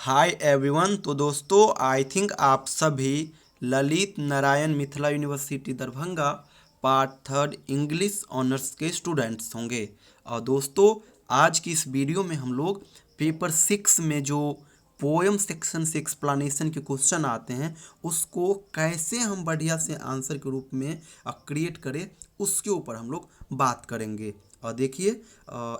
Hi everyone. तो दोस्तों I think आप सभी Lalit Narayan Mithila university Darbhanga part third English honours के स्टूडेंट्स होंगे। और दोस्तों आज की इस वीडियो में हम लोग पेपर 6 में जो पोएम सेक्शन से एक्सप्लेनेशन के क्वेश्चन आते हैं उसको कैसे हम बढ़िया से आंसर के रूप में क्रिएट करें उसके ऊपर हम लोग बात करेंगे। और देखिए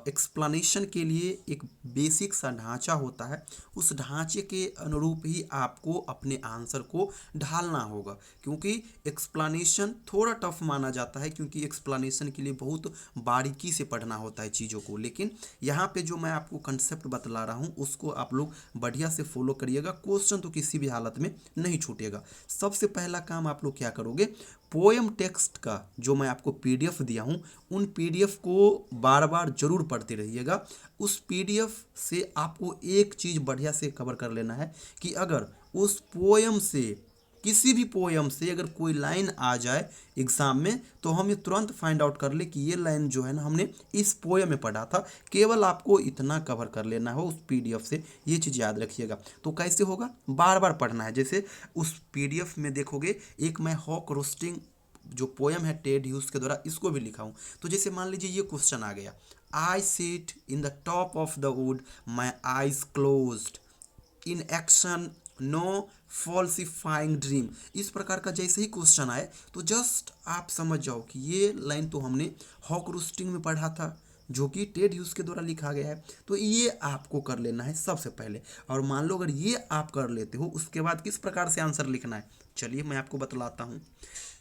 एक्सप्लेनेशन के लिए एक बेसिक सा ढांचा होता है, उस ढांचे के अनुरूप ही आपको अपने आंसर को ढालना होगा, क्योंकि एक्सप्लेनेशन थोड़ा टफ माना जाता है क्योंकि एक्सप्लेनेशन के लिए बहुत बारीकी से पढ़ना होता है चीज़ों को। लेकिन यहाँ पे जो मैं आपको कंसेप्ट बतला रहा हूँ उसको आप लोग बढ़िया से फॉलो करिएगा, क्वेश्चन तो किसी भी हालत में नहीं छूटेगा। सबसे पहला काम आप लोग क्या करोगे, पोएम टेक्स्ट का जो मैं आपको पीडीएफ दिया हूँ उन पीडीएफ को बार बार जरूर पढ़ते रहिएगा। उस पीडीएफ से आपको एक चीज़ बढ़िया से कवर कर लेना है कि अगर उस पोएम से किसी भी पोएम से अगर कोई लाइन आ जाए एग्जाम में तो हम ये तुरंत फाइंड आउट कर ले कि ये लाइन जो है ना हमने इस पोएम में पढ़ा था। केवल आपको इतना कवर कर लेना हो उस पीडीएफ से, ये चीज़ याद रखिएगा। तो कैसे होगा, बार बार पढ़ना है। जैसे उस पीडीएफ में देखोगे एक मैं हॉक रोस्टिंग जो पोएम है टेड ह्यूज के द्वारा इसको भी लिखा हूँ। तो जैसे मान लीजिए ये क्वेश्चन आ गया, I sit in the top of the wood my eyes closed inaction no falsifying dream. इस प्रकार का जैसे ही क्वेश्चन आए तो जस्ट आप समझ जाओ कि ये लाइन तो हमने हॉक रोस्टिंग में पढ़ा था जो कि टेड ह्यूज के द्वारा लिखा गया है। तो ये आपको कर लेना है सबसे पहले। और मान लो अगर ये आप कर लेते हो उसके बाद किस प्रकार से आंसर लिखना है, चलिए मैं आपको बतलाता हूँ।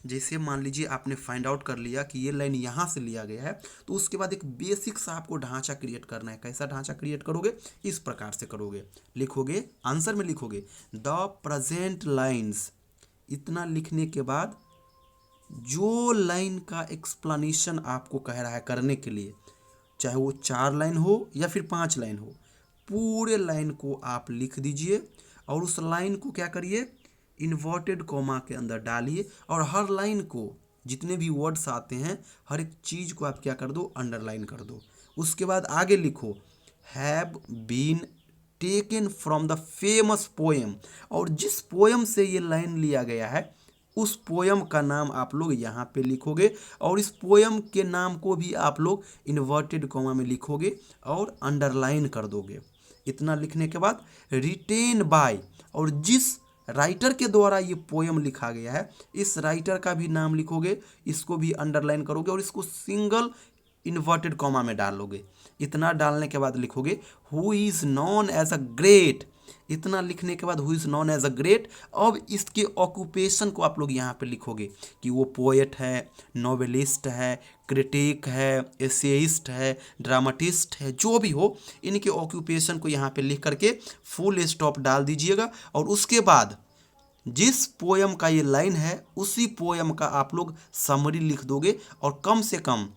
जैसे मान लीजिए आपने फाइंड आउट कर लिया कि ये लाइन यहाँ से लिया गया है, तो उसके बाद एक बेसिक सा आपको ढांचा क्रिएट करना है। कैसा ढांचा क्रिएट करोगे, इस प्रकार से करोगे, लिखोगे आंसर में लिखोगे द प्रेजेंट लाइन्स। इतना लिखने के बाद जो लाइन का एक्सप्लेनेशन आपको कह रहा है करने के लिए, चाहे वो 4 लाइन हो या फिर 5 लाइन हो, पूरे लाइन को आप लिख दीजिए और उस लाइन को क्या करिए, इन्वर्टेड कॉमा के अंदर डालिए। और हर लाइन को जितने भी वर्ड्स आते हैं हर एक चीज़ को आप क्या कर दो, अंडरलाइन कर दो। उसके बाद आगे लिखो have been taken from the famous poem. और जिस पोएम से ये लाइन लिया गया है उस पोएम का नाम आप लोग यहाँ पे लिखोगे और इस पोएम के नाम को भी आप लोग इन्वर्टेड कॉमा में लिखोगे और अंडरलाइन कर दोगे। इतना लिखने के बाद रिटेन बाय, और जिस राइटर के द्वारा ये पोएम लिखा गया है इस राइटर का भी नाम लिखोगे, इसको भी अंडरलाइन करोगे और इसको सिंगल इन्वर्टेड कॉमा में डालोगे। इतना डालने के बाद लिखोगे who is known as a great. इतना लिखने के बाद who is known as a great, अब इसके ऑक्यूपेशन को आप लोग यहाँ पे लिखोगे कि वो पोएट है, नॉवेलिस्ट है, क्रिटिक है, एसेइस्ट है, ड्रामाटिस्ट है, जो भी हो इनके ऑक्यूपेशन को यहाँ पे लिख करके फुल स्टॉप डाल दीजिएगा। और उसके बाद जिस पोएम का ये लाइन है उसी पोएम का आप लोग समरी लिख दोगे और कम से कम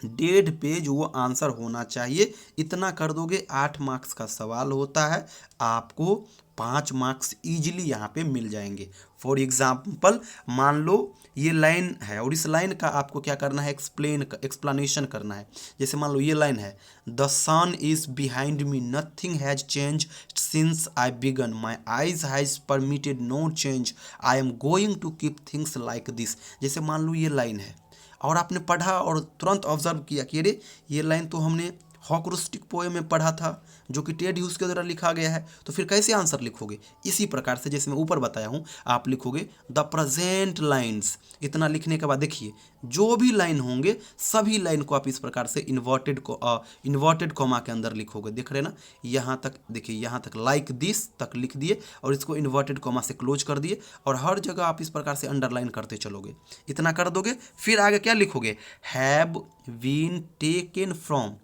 1.5 पेज वो आंसर होना चाहिए। इतना कर दोगे 8 मार्क्स का सवाल होता है, आपको 5 मार्क्स इजीली यहाँ पे मिल जाएंगे। फॉर एग्जाम्पल मान लो ये लाइन है और इस लाइन का आपको क्या करना है, एक्सप्लेनेशन करना है। जैसे मान लो ये लाइन है the sun is behind me nothing has change since I began my eyes has permitted no change I am going to keep things like this. जैसे मान लो ये लाइन है और आपने पढ़ा और तुरंत ऑब्जर्व किया कि अरे ये लाइन तो हमने हॉकरोस्टिक पोएम में पढ़ा था जो कि टेड ह्यूज के द्वारा लिखा गया है, तो फिर कैसे आंसर लिखोगे। इसी प्रकार से जैसे मैं ऊपर बताया हूँ आप लिखोगे द प्रेजेंट लाइन्स। इतना लिखने के बाद देखिए जो भी लाइन होंगे सभी लाइन को आप इस प्रकार से इन्वर्टेड कॉमा के अंदर लिखोगे। देख रहे ना, यहाँ तक देखिए, यहाँ तक लाइक दिस तक लिख दिए और इसको इन्वर्टेड कॉमा से क्लोज कर दिए और हर जगह आप इस प्रकार से अंडरलाइन करते चलोगे। इतना कर दोगे, फिर आगे क्या लिखोगे, हैव बीन टेकन फ्रॉम।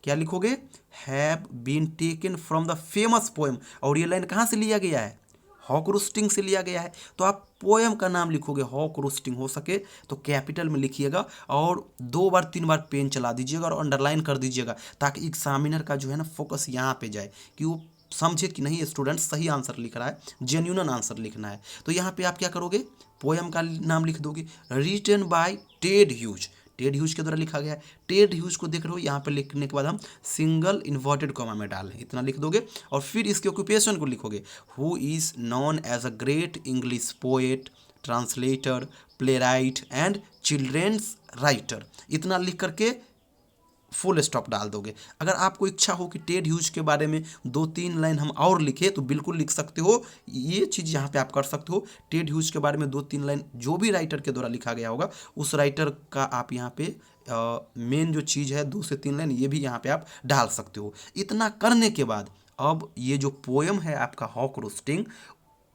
क्या लिखोगे, have been taken from the famous poem. और ये लाइन कहाँ से लिया गया है, हॉक रोस्टिंग से लिया गया है। तो आप पोएम का नाम लिखोगे हॉक रोस्टिंग, हो सके तो कैपिटल में लिखिएगा और 2 बार 3 बार पेन चला दीजिएगा और अंडरलाइन कर दीजिएगा ताकि एग्जामिनर का जो है ना फोकस यहाँ पे जाए कि वो समझे कि नहीं स्टूडेंट सही आंसर लिख रहा है, जेन्युइन आंसर लिखना है। तो यहाँ पे आप क्या करोगे, पोएम का नाम लिख दोगे written by Ted Hughes. Ted Hughes के द्वारा लिखा गया है। टेड ह्यूज को देख रहे हो, यहाँ पे लिखने के बाद हम सिंगल इन्वर्टेड कॉमा में डालें, इतना लिख दोगे और फिर इसके ऑक्यूपेशन को लिखोगे, who is known as a great English poet, translator, playwright and children's writer, इतना लिख करके फुल स्टॉप डाल दोगे। अगर आपको इच्छा हो कि टेड ह्यूज के बारे में 2-3 लाइन हम और लिखे तो बिल्कुल लिख सकते हो, ये चीज़ यहाँ पे आप कर सकते हो। टेड ह्यूज के बारे में 2-3 लाइन जो भी राइटर के द्वारा लिखा गया होगा उस राइटर का आप यहाँ पे मेन जो चीज़ है 2 से 3 लाइन ये भी यहाँ पे आप डाल सकते हो। इतना करने के बाद अब ये जो पोएम है आपका हॉक रोस्टिंग,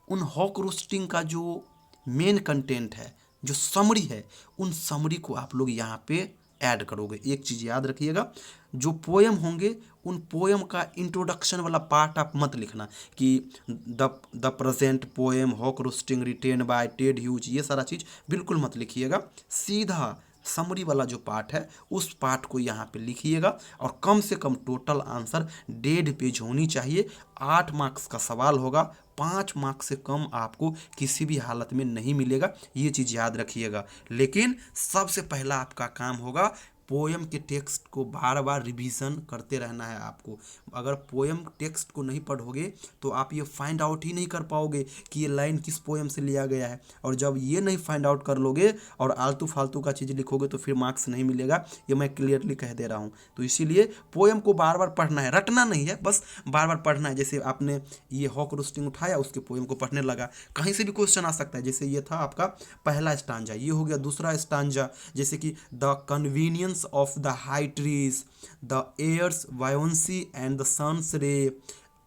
उन हॉक रोस्टिंग का जो मेन कंटेंट है, जो समरी है, उन समरी को आप लोग यहाँ पे ऐड करोगे। एक चीज़ याद रखिएगा, जो पोएम होंगे उन पोएम का इंट्रोडक्शन वाला पार्ट आप मत लिखना कि the present poem hawk roosting written by Ted Hughes, ये सारा चीज़ बिल्कुल मत लिखिएगा। सीधा समरी वाला जो पार्ट है उस पार्ट को यहाँ पे लिखिएगा और कम से कम टोटल आंसर 1.5 पेज होनी चाहिए। 8 मार्क्स का सवाल होगा, 5 मार्क्स से कम आपको किसी भी हालत में नहीं मिलेगा, ये चीज़ याद रखिएगा। लेकिन सबसे पहला आपका काम होगा पोएम के टेक्स्ट को बार बार रिवीजन करते रहना है आपको। अगर पोएम टेक्स्ट को नहीं पढ़ोगे तो आप ये फाइंड आउट ही नहीं कर पाओगे कि ये लाइन किस पोएम से लिया गया है, और जब ये नहीं फाइंड आउट कर लोगे और आलतू फालतू का चीज़ लिखोगे तो फिर मार्क्स नहीं मिलेगा, ये मैं क्लियरली कह दे रहा हूँ। तो इसीलिए पोएम को बार बार पढ़ना है, रटना नहीं है, बस बार बार पढ़ना है। जैसे आपने ये हॉक रोस्टिंग उठाया, उसके पोएम को पढ़ने लगा, कहीं से भी क्वेश्चन आ सकता है। जैसे ये था आपका पहला स्टांजा, ये हो गया दूसरा स्टांजा, जैसे कि the convenience of the high trees, the air's buoyancy and the sun's ray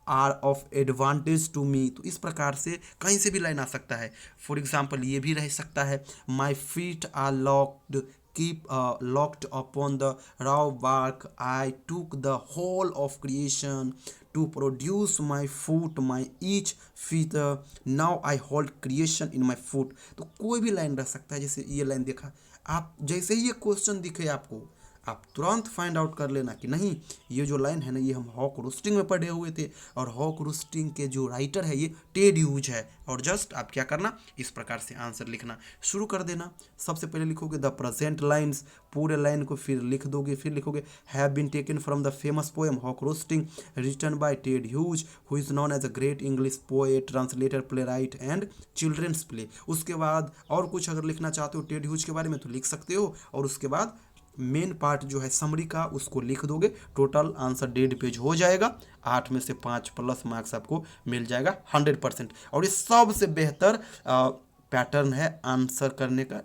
are of advantage to me। तो इस प्रकार से कहीं से भी लाइन आ सकता है। फॉर एग्जाम्पल ये भी रह सकता है, my feet are locked, keep locked upon the raw bark, I took the whole of creation to produce my foot, my each feather, now I hold creation in my foot। तो कोई भी line रह सकता है। जैसे ये line देखा, आप जैसे ही ये क्वेश्चन दिखे आपको, आप तुरंत फाइंड आउट कर लेना कि नहीं, ये जो लाइन है ना ये हम हॉक रोस्टिंग में पढ़े हुए थे, और हॉक रोस्टिंग के जो राइटर है ये टेड ह्यूज है। और जस्ट आप क्या करना, इस प्रकार से आंसर लिखना शुरू कर देना। सबसे पहले लिखोगे द प्रेजेंट लाइन्स, पूरे लाइन को फिर लिख दोगे, फिर लिखोगे have been taken from the famous poem hawk roosting written by Ted Hughes who is known as a great English poet, translator, playwright and children's play. उसके बाद और कुछ अगर लिखना चाहते हो टेड ह्यूज के बारे में तो लिख सकते हो, और उसके बाद मेन पार्ट जो है समरी का उसको लिख दोगे। टोटल आंसर 1.5 पेज हो जाएगा, 8 में से 5 प्लस मार्क्स आपको मिल जाएगा 100%। और ये सबसे बेहतर पैटर्न है आंसर करने का,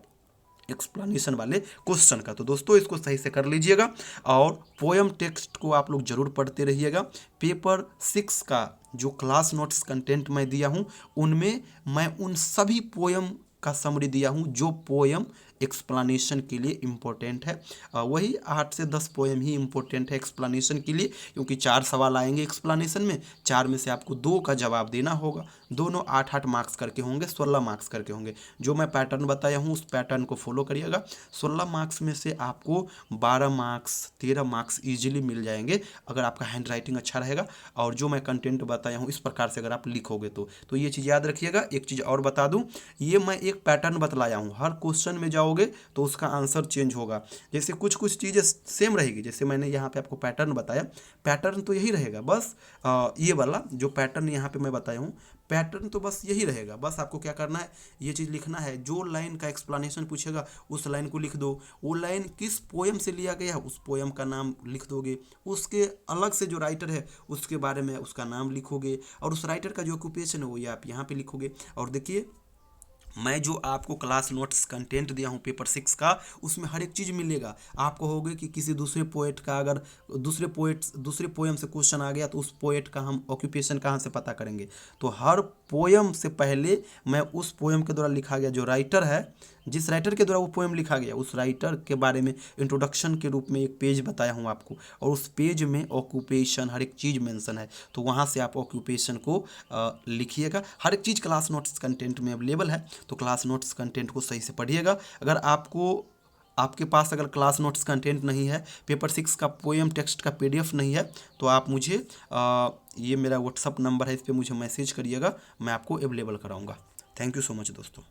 एक्सप्लेनेशन वाले क्वेश्चन का। तो दोस्तों इसको सही से कर लीजिएगा और पोएम टेक्स्ट को आप लोग जरूर पढ़ते रहिएगा। पेपर 6 का जो क्लास नोट्स कंटेंट मैं दिया हूँ उनमें मैं उन सभी पोएम का समरी दिया हूँ जो पोएम एक्सप्लेनेशन के लिए इम्पोर्टेंट है। वही 8 से 10 पोएम ही इम्पोर्टेंट है एक्सप्लेनेशन के लिए, क्योंकि 4 सवाल आएंगे एक्सप्लेनेशन में, 4 में से आपको 2 का जवाब देना होगा। दोनों 8-8 मार्क्स करके होंगे, 16 मार्क्स करके होंगे। जो मैं पैटर्न बताया हूँ उस पैटर्न को फॉलो करिएगा। 16 मार्क्स में से आपको 12 मार्क्स 13 मार्क्स ईजिली मिल जाएंगे अगर आपका हैंड राइटिंग अच्छा रहेगा, और जो मैं कंटेंट बताया हूँ इस प्रकार से अगर आप लिखोगे तो ये चीज़ याद रखिएगा। एक चीज़ और बता दूँ, ये मैं एक पैटर्न बतलाया हूँ, हर क्वेश्चन में जाओगे तो उसका आंसर चेंज होगा। जैसे कुछ चीज़ें सेम रहेगी, जैसे मैंने यहाँ पे आपको पैटर्न बताया, पैटर्न तो यही रहेगा बस। ये वाला जो पैटर्न यहाँ पे मैं बताया हूँ पैटर्न तो बस यही रहेगा। बस आपको क्या करना है, ये चीज़ लिखना है, जो लाइन का एक्सप्लेनेशन पूछेगा उस लाइन को लिख दो, वो लाइन किस पोएम से लिया गया उस पोएम का नाम लिख दोगे, उसके अलग से जो राइटर है उसके बारे में उसका नाम लिखोगे, और उस राइटर का जो ऑक्यूपेशन है वो ये आप यहाँ पे लिखोगे। और देखिए मैं जो आपको क्लास नोट्स कंटेंट दिया हूँ पेपर 6 का, उसमें हर एक चीज़ मिलेगा। आप कहोगे कि किसी दूसरे पोएट का अगर दूसरे पोएम से क्वेश्चन आ गया तो उस पोएट का हम ऑक्यूपेशन कहाँ से पता करेंगे। तो हर पोएम से पहले मैं उस पोएम के द्वारा लिखा गया जो राइटर है, जिस राइटर के द्वारा वो पोएम लिखा गया उस राइटर के बारे में इंट्रोडक्शन के रूप में एक पेज बताया हूँ आपको, और उस पेज में ऑक्यूपेशन हर एक चीज़ मेंशन है, तो वहाँ से आप ऑक्यूपेशन को लिखिएगा। हर एक चीज़ क्लास नोट्स कंटेंट में अवेलेबल है, तो क्लास नोट्स कंटेंट को सही से पढ़िएगा। अगर आपके पास अगर क्लास नोट्स कंटेंट नहीं है, पेपर 6 का पोएम टेक्स्ट का PDF नहीं है, तो आप मुझे ये मेरा व्हाट्सअप नंबर है, इस पर मुझे मैसेज करिएगा, मैं आपको अवेलेबल कराऊंगा। थैंक यू सो मच दोस्तों।